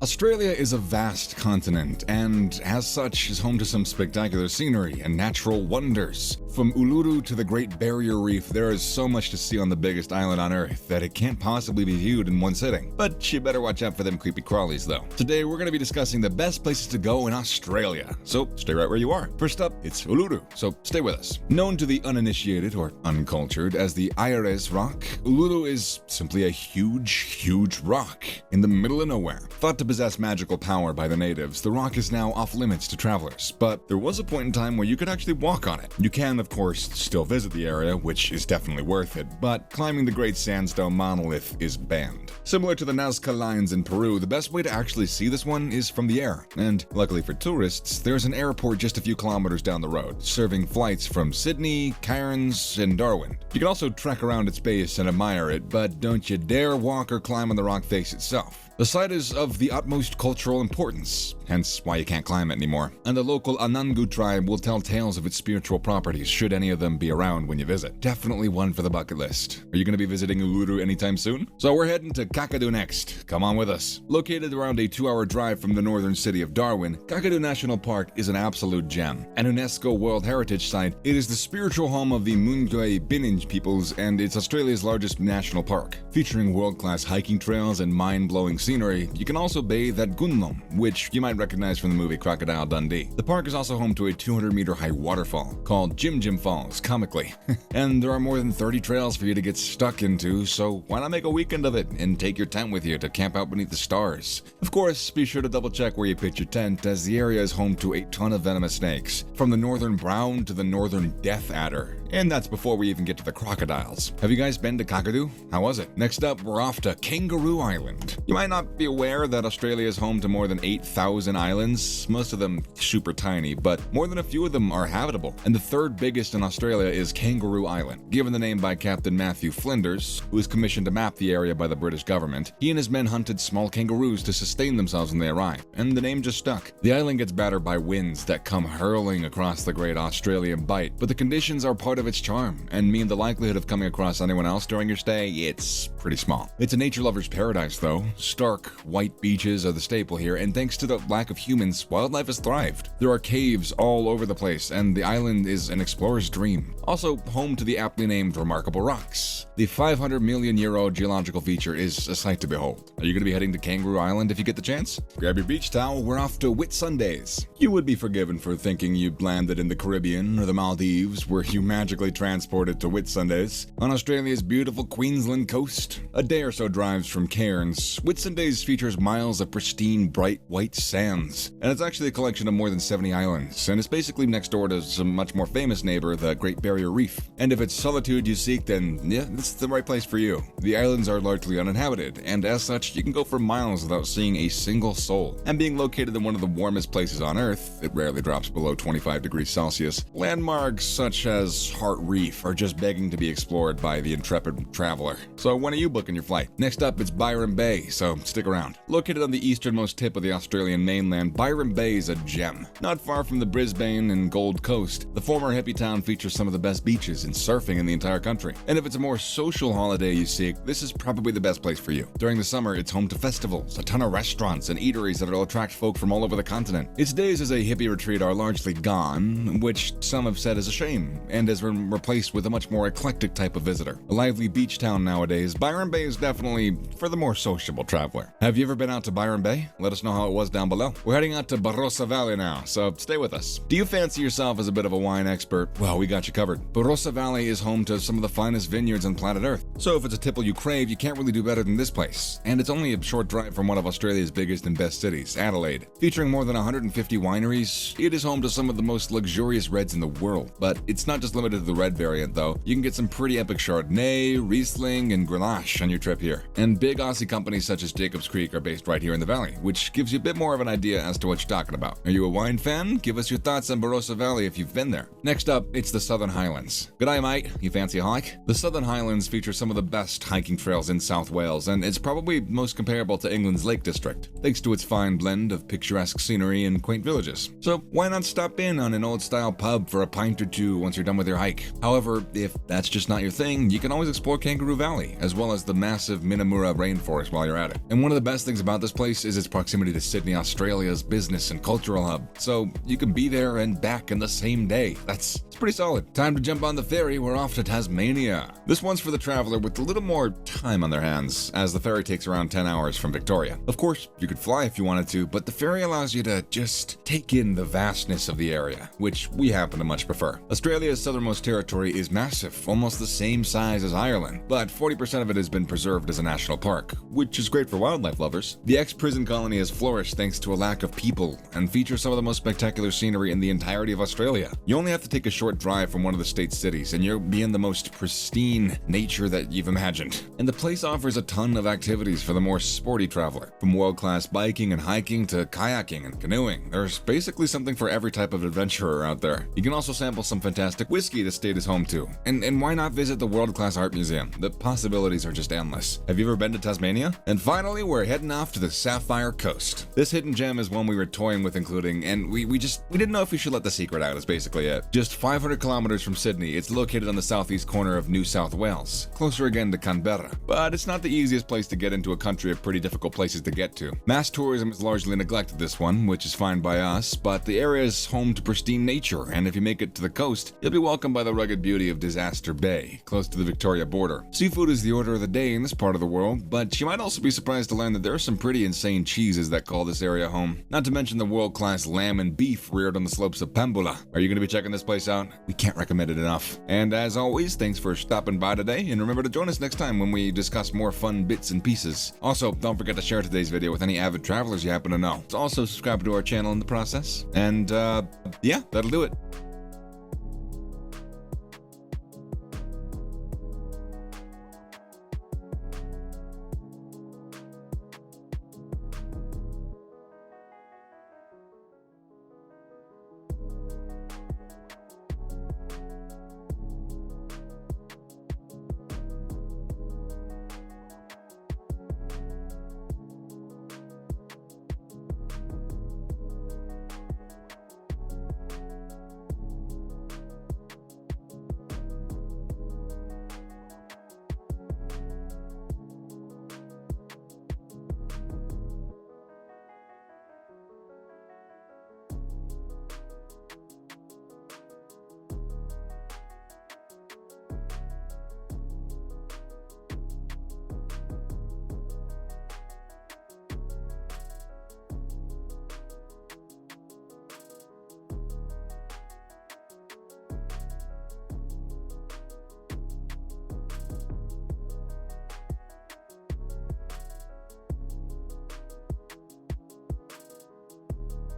Australia is a vast continent, and as such is home to some spectacular scenery and natural wonders. From Uluru to the Great Barrier Reef, there is so much to see on the biggest island on Earth that it can't possibly be viewed in one sitting. But you better watch out for them creepy crawlies though. Today we're going to be discussing the best places to go in Australia, so stay right where you are. First up, it's Uluru, so stay with us. Known to the uninitiated or uncultured as the Ayres Rock, Uluru is simply a huge rock in the middle of nowhere. Thought to possess magical power by the natives, the rock is now off limits to travelers, but there was a point in time where you could actually walk on it. You can, of course, still visit the area, which is definitely worth it, but climbing the Great Sandstone Monolith is banned. Similar to the Nazca Lines in Peru, the best way to actually see this one is from the air, and luckily for tourists, there's an airport just a few kilometers down the road, serving flights from Sydney, Cairns, and Darwin. You can also trek around its base and admire it, but don't you dare walk or climb on the rock face itself. The site is of the utmost cultural importance, hence why you can't climb it anymore, and the local Anangu tribe will tell tales of its spiritual properties should any of them be around when you visit. Definitely one for the bucket list. Are you going to be visiting Uluru anytime soon? So we're heading to Kakadu next. Come on with us. Located around a 2-hour drive from the northern city of Darwin, Kakadu National Park is an absolute gem. An UNESCO World Heritage Site, it is the spiritual home of the Mungay Bininj peoples, and it's Australia's largest national park. Featuring world-class hiking trails and mind-blowing scenery, you can also bathe at Gunlom, which you might recognize from the movie Crocodile Dundee. The park is also home to a 200-meter high waterfall called Jim Jim Falls, comically. And there are more than 30 trails for you to get stuck into, so why not make a weekend of it and take your tent with you to camp out beneath the stars? Of course, be sure to double check where you pitch your tent, as the area is home to a ton of venomous snakes, from the northern brown to the northern death adder. And that's before we even get to the crocodiles. Have you guys been to Kakadu? How was it? Next up, we're off to Kangaroo Island. You might not be aware that Australia is home to more than 8,000 islands, most of them super tiny, but more than a few of them are habitable. And the third biggest in Australia is Kangaroo Island, given the name by Captain Matthew Flinders, who was commissioned to map the area by the British government. He and his men hunted small kangaroos to sustain themselves when they arrived, and the name just stuck. The island gets battered by winds that come hurling across the Great Australian Bight, but the conditions are part of its charm, and mean the likelihood of coming across anyone else during your stay, it's pretty small. It's a nature lover's paradise though. Stark, white beaches are the staple here, and thanks to the lack of humans, wildlife has thrived. There are caves all over the place, and the island is an explorer's dream. Also home to the aptly named Remarkable Rocks. The 500 million year old geological feature is a sight to behold. Are you going to be heading to Kangaroo Island if you get the chance? Grab your beach towel, we're off to Whitsundays. You would be forgiven for thinking you'd landed in the Caribbean or the Maldives, where you magically transported to Whitsundays. On Australia's beautiful Queensland coast, a day or so drives from Cairns, Whitsundays features miles of pristine, bright white sands. And it's actually a collection of more than 70 islands, and it's basically next door to some much more famous neighbor, the Great Barrier Reef. And if it's solitude you seek, then yeah, it's the right place for you. The islands are largely uninhabited, and as such, you can go for miles without seeing a single soul. And being located in one of the warmest places on Earth, it rarely drops below 25 degrees Celsius, landmarks such as Heart Reef are just begging to be explored by the intrepid traveler. So when are you booking your flight? Next up, it's Byron Bay, so stick around. Located on the easternmost tip of the Australian mainland, Byron Bay is a gem. Not far from the Brisbane and Gold Coast, the former hippie town features some of the best beaches and surfing in the entire country. And if it's a more social holiday you seek, this is probably the best place for you. During the summer, it's home to festivals, a ton of restaurants and eateries that will attract folk from all over the continent. Its days as a hippie retreat are largely gone, which some have said is a shame, and has been replaced with a much more eclectic type of visitor. A lively beach town nowadays, Byron Bay is definitely for the more sociable traveler. Have you ever been out to Byron Bay? Let us know how it was down below. We're heading out to Barossa Valley now, so stay with us. Do you fancy yourself as a bit of a wine expert? Well, we got you covered. Barossa Valley is home to some of the finest vineyards on planet Earth. So if it's a tipple you crave, you can't really do better than this place. And it's only a short drive from one of Australia's biggest and best cities, Adelaide. Featuring more than 150 wineries, it is home to some of the most luxurious reds in the world. But it's not just limited to the red variant though. You can get some pretty epic Chardonnay, Riesling, and Grenache on your trip here. And big Aussie companies such as Jacobs Creek are based right here in the valley, which gives you a bit more of an idea as to what you're talking about. Are you a wine fan? Give us your thoughts on Barossa Valley if you've been there. Next up, it's the Southern Highlands. G'day mate, you fancy a hike? The Southern Highlands feature some of the best hiking trails in South Wales, and it's probably most comparable to England's Lake District, thanks to its fine blend of picturesque scenery and quaint villages. So why not stop in on an old-style pub for a pint or two once you're done with your hike. However, if that's just not your thing, you can always explore Kangaroo Valley, as well as the massive Minamura rainforest while you're at it. And one of the best things about this place is its proximity to Sydney, Australia's business and cultural hub, so you can be there and back in the same day. It's pretty solid. Time to jump on the ferry, we're off to Tasmania. This one's for the traveler with a little more time on their hands, as the ferry takes around 10 hours from Victoria. Of course, you could fly if you wanted to, but the ferry allows you to just take in the vastness of the area, which we happen to much prefer. Australia's southernmost territory is massive, almost the same size as Ireland, but 40% of it has been preserved as a national park, which is great for wildlife lovers. The ex-prison colony has flourished thanks to a lack of people, and features some of the most spectacular scenery in the entirety of Australia. You only have to take a short drive from one of the state's cities, and you'll be in the most pristine nature that you've imagined. And the place offers a ton of activities for the more sporty traveler. From world-class biking and hiking to kayaking and canoeing, there's basically something for every type of adventurer out there. You can also sample some fantastic whiskey the state is home to. And why not visit the world-class art museum? The possibilities are just endless. Have you ever been to Tasmania? And finally, we're heading off to the Sapphire Coast. This hidden gem is one we were toying with including, and we didn't know if we should let the secret out, is basically it. Just 500 kilometers from Sydney, it's located on the southeast corner of New South Wales, closer again to Canberra. But it's not the easiest place to get into a country of pretty difficult places to get to. Mass tourism has largely neglected this one, which is fine by us, but the area is home to pristine nature, and if you make it to the coast, you'll be welcomed by the rugged beauty of Disaster Bay, close to the Victoria border. Seafood is the order of the day in this part of the world, but you might also be surprised to learn that there are some pretty insane cheeses that call this area home. Not to mention the world-class lamb and beef reared on the slopes of Pambula. Are you going to be checking this place out? We can't recommend it enough. And as always, thanks for stopping by today, and remember to join us next time when we discuss more fun bits and pieces. Also, don't forget to share today's video with any avid travelers you happen to know. Also, subscribe to our channel in the process. And yeah, that'll do it.